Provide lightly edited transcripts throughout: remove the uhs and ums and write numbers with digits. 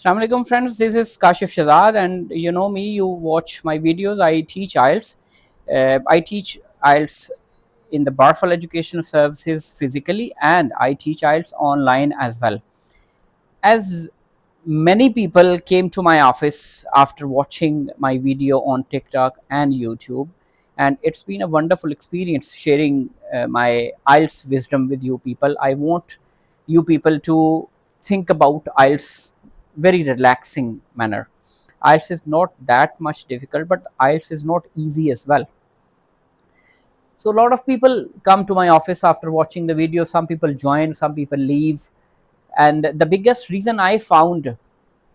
Assalamu alaikum friends, this is Kashif Shazad, and you know me, you watch my videos. I teach IELTS. I teach IELTS in the Barful Educational Services physically, and I teach IELTS online as well. As many people came to my office after watching my video on TikTok and YouTube, and it's been a wonderful experience sharing my IELTS wisdom with you people. I want you people to think about IELTS very relaxing manner. IELTS is not that much difficult, but IELTS is not easy as well. So a lot of people come to my office after watching the video. Some people join, some people leave, and the biggest reason I found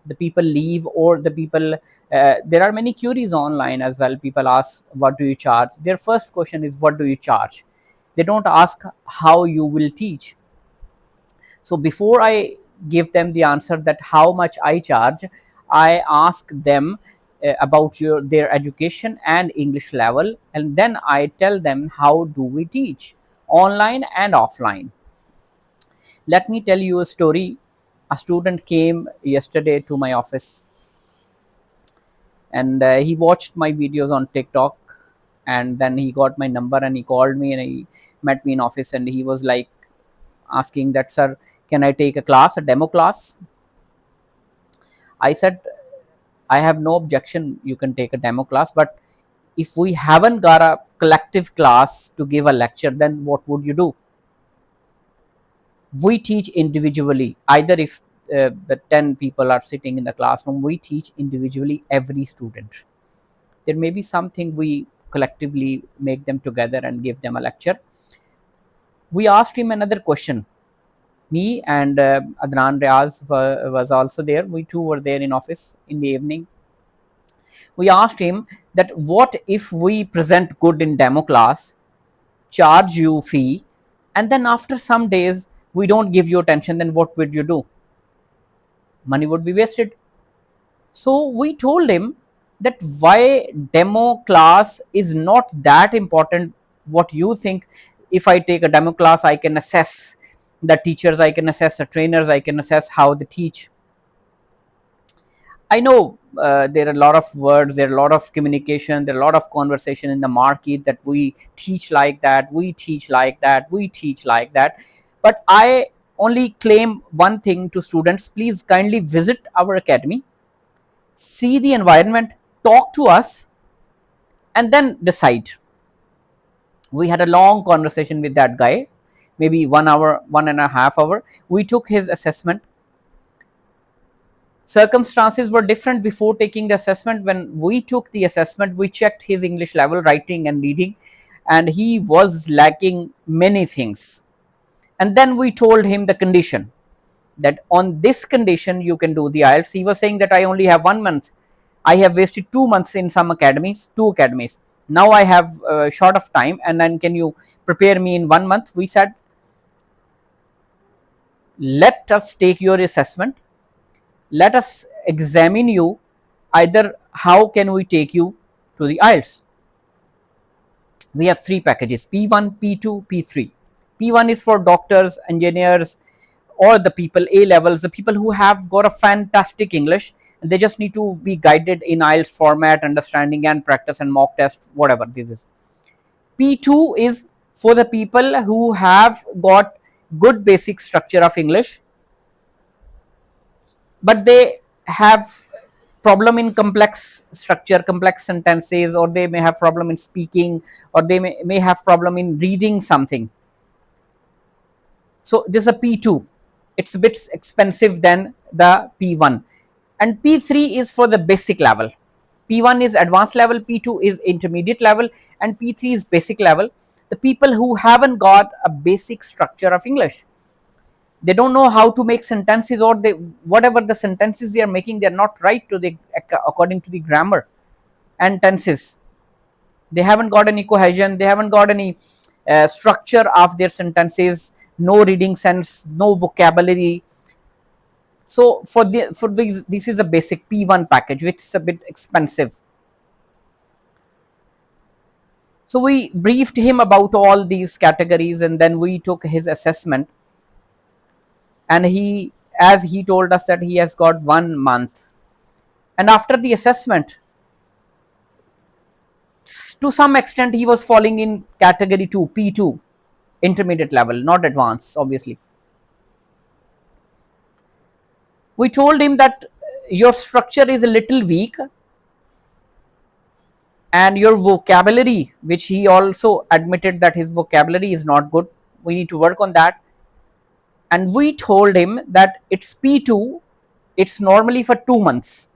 the people leave, or the people there are many queries online as well. People ask, what do you charge? Their first question is, what do you charge? They don't ask how you will teach. So before I give them the answer that how much I charge, I ask them about their education and English level, and then I tell them how do we teach online and offline. Let me tell you a story. A student came yesterday to my office, and he watched my videos on TikTok, and then he got my number and he called me and he met me in office, and he was like asking that, sir, can I take a class, a demo class? I said, I have no objection, you can take a demo class, but if we haven't got a collective class to give a lecture, then what would you do? We teach individually. Either if the 10 people are sitting in the classroom, we teach individually every student. There may be something we collectively make them together and give them a lecture. We asked him another question. Me and Adnan Riaz was also there. We two were there in office in the evening. We asked him that, what if we present good in demo class, charge you fee, and then after some days we don't give you attention, then what would you do? Money would be wasted. So we told him that why demo class is not that important. What you think, if I take a demo class, I can assess the teachers, I can assess the trainers, I can assess how they teach. I know there are a lot of words, there are a lot of communication, there are a lot of conversation in the market that we teach like that, we teach like that, we teach like that. But I only claim one thing to students: please kindly visit our academy, see the environment, talk to us, and then decide. We had a long conversation with that guy, maybe 1 hour, 1.5 hours. We took his assessment. Circumstances were different before taking the assessment. When we took the assessment, we checked his English level, writing and reading, and he was lacking many things. And then we told him the condition, that on this condition you can do the IELTS. He was saying that I only have 1 month. I have wasted 2 months in some academies, two academies. Now I have short of time, and then can you prepare me in 1 month? We said, let us take your assessment, let us examine you, either how can we take you to the IELTS. We have three packages: P1, P2, P3. P1 is for doctors, engineers, or the people A levels, the people who have got a fantastic English, and they just need to be guided in IELTS format, understanding and practice and mock test, whatever this is. P2 is for the people who have got good basic structure of English, but they have problem in complex structure, complex sentences, or they may have problem in speaking, or they may have problem in reading something. So this is a P2. It's a bit expensive than the P1. And P3 is for the basic level. P1 is advanced level, P2 is intermediate level, and P3 is basic level. The people who haven't got a basic structure of English, they don't know how to make sentences, or they, whatever the sentences they are making, they are not right to the according to the grammar and tenses. They haven't got any cohesion, they haven't got any structure of their sentences, no reading sense, no vocabulary. So for these, this is a basic P1 package, which is a bit expensive. So we briefed him about all these categories, and then we took his assessment, and he as he told us that he has got 1 month. And after the assessment, to some extent, he was falling in category 2, P2, intermediate level, not advanced, obviously. We told him that your structure is a little weak, and your vocabulary, which he also admitted that his vocabulary is not good, we need to work on that. And we told him that it's P2, it's normally for 2 months,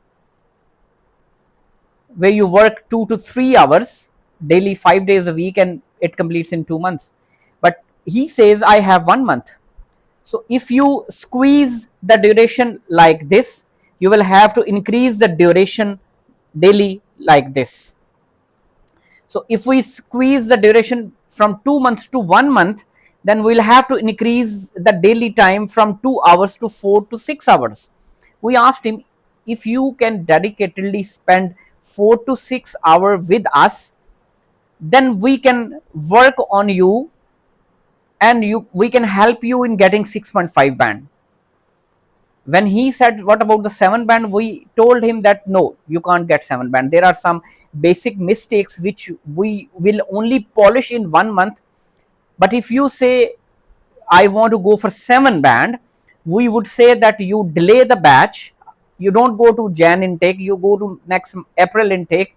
where you work 2 to 3 hours daily, 5 days a week, and it completes in 2 months. But he says, I have 1 month. So if you squeeze the duration like this, you will have to increase the duration daily like this. So if we squeeze the duration from 2 months to 1 month, then we'll have to increase the daily time from 2 hours to 4 to 6 hours. We asked him, if you can dedicatedly spend 4 to 6 hours with us, then we can work on you, and we can help you in getting 6.5 band. When he said, what about the 7 band, we told him that no, you can't get 7 band. There are some basic mistakes which we will only polish in 1 month. But if you say, I want to go for 7 band, we would say that you delay the batch. You don't go to Jan intake, you go to next April intake.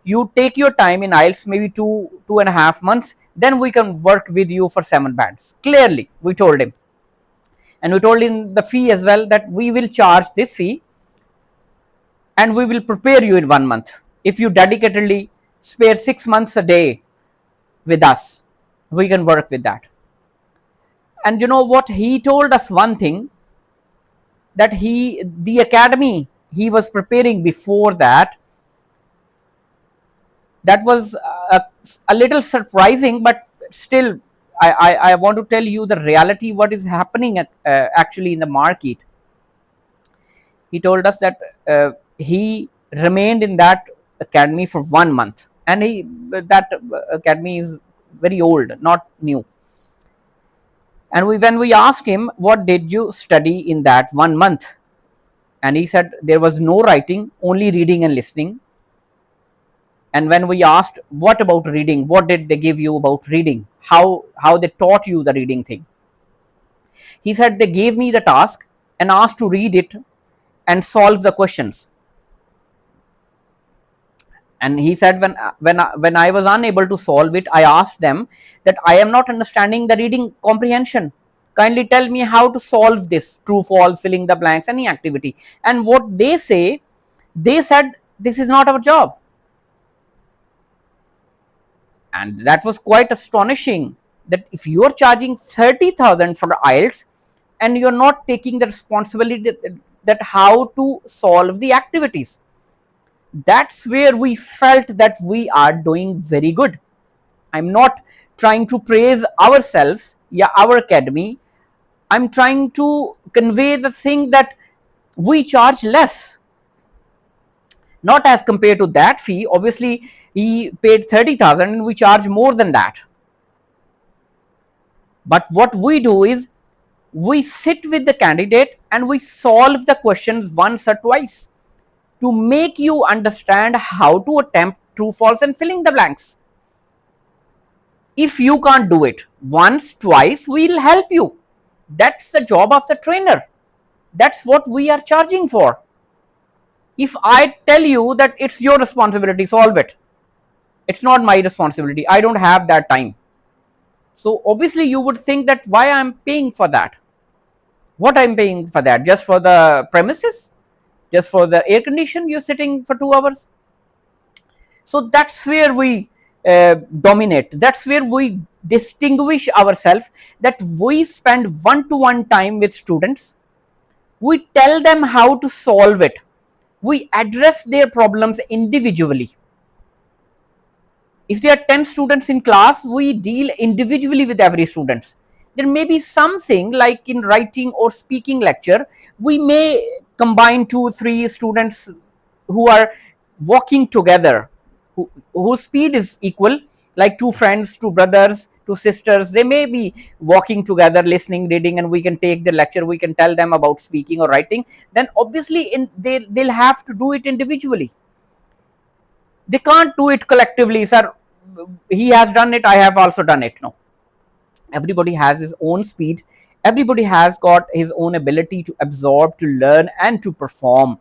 You take your time in IELTS, maybe 2.5 months, then we can work with you for 7 bands. Clearly, we told him. And we told him the fee as well, that we will charge this fee and we will prepare you in 1 month. If you dedicatedly spare 6 months a day with us, we can work with that. And you know what? He told us one thing, that the academy he was preparing before that was a little surprising, but still, I want to tell you the reality, what is happening actually in the market. He told us that he remained in that academy for 1 month, and that academy is very old, not new. And when we asked him, what did you study in that 1 month? And he said there was no writing, only reading and listening. And when we asked, what about reading? What did they give you about reading? How they taught you the reading thing? He said they gave me the task and asked to read it and solve the questions. And he said, when I was unable to solve it, I asked them that I am not understanding the reading comprehension. Kindly tell me how to solve this, true, false, filling the blanks, any activity. And what they said, this is not our job. And that was quite astonishing, that if you are charging 30,000 for IELTS and you're not taking the responsibility that how to solve the activities. That's where we felt that we are doing very good. I'm not trying to praise ourselves, our academy. I'm trying to convey the thing that we charge less. Not as compared to that fee. Obviously, he paid 30,000 and we charge more than that. But what we do is, we sit with the candidate and we solve the questions once or twice to make you understand how to attempt true, false and filling the blanks. If you can't do it once, twice, we'll help you. That's the job of the trainer. That's what we are charging for. If I tell you that it's your responsibility, solve it. It's not my responsibility. I don't have that time. So obviously you would think that why I'm paying for that? What I'm paying for that? Just for the premises? Just for the air condition you're sitting for 2 hours? So that's where we dominate. That's where we distinguish ourselves, that we spend one-to-one time with students. We tell them how to solve it. We address their problems individually. If there are 10 students in class, we deal individually with every student. There may be something like in writing or speaking lecture, we may combine 2-3 students who are walking together, whose speed is equal. like two friends, two brothers, two sisters, they may be walking together, listening, reading, and we can take the lecture, we can tell them about speaking or writing. Then obviously they'll have to do it individually. They can't do it collectively. Sir, he has done it, I have also done it. No, everybody has his own speed, everybody has got his own ability to absorb, to learn, and to perform.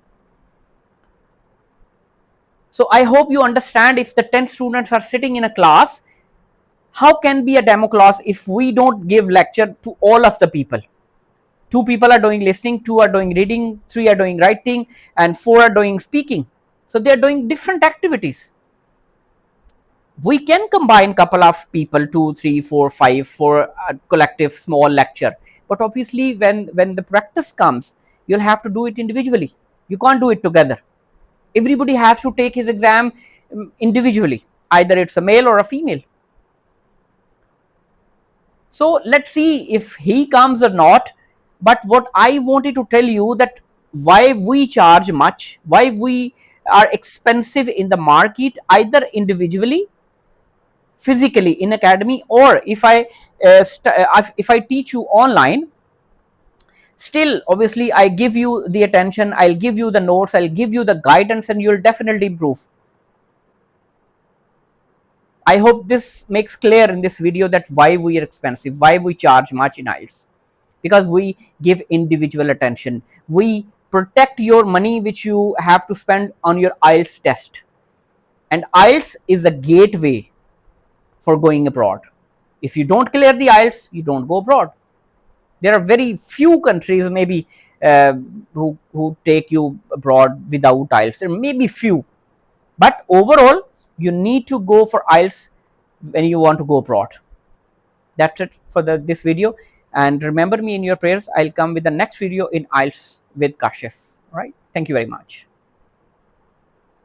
So I hope you understand, if the 10 students are sitting in a class, how can be a demo class if we don't give lecture to all of the people? Two people are doing listening, two are doing reading, three are doing writing, and four are doing speaking. So they are doing different activities. We can combine couple of people, two, three, four, five, for a collective small lecture. But obviously, when the practice comes, you'll have to do it individually. You can't do it together. Everybody has to take his exam individually. Either it's a male or a female. So let's see if he comes or not. But what I wanted to tell you, that why we charge much, why we are expensive in the market, either individually, physically in academy, or if I teach you online, still obviously I give you the attention, I'll give you the notes, I'll give you the guidance, and you'll definitely improve. I hope this makes clear in this video that why we are expensive, why we charge much in IELTS. Because we give individual attention. We protect your money which you have to spend on your IELTS test. And IELTS is a gateway for going abroad. If you don't clear the IELTS, you don't go abroad. There are very few countries maybe who take you abroad without IELTS. There may be few. But overall, you need to go for IELTS when you want to go abroad. That's it for this video. And remember me in your prayers. I'll come with the next video in IELTS with Kashif. Right? Thank you very much.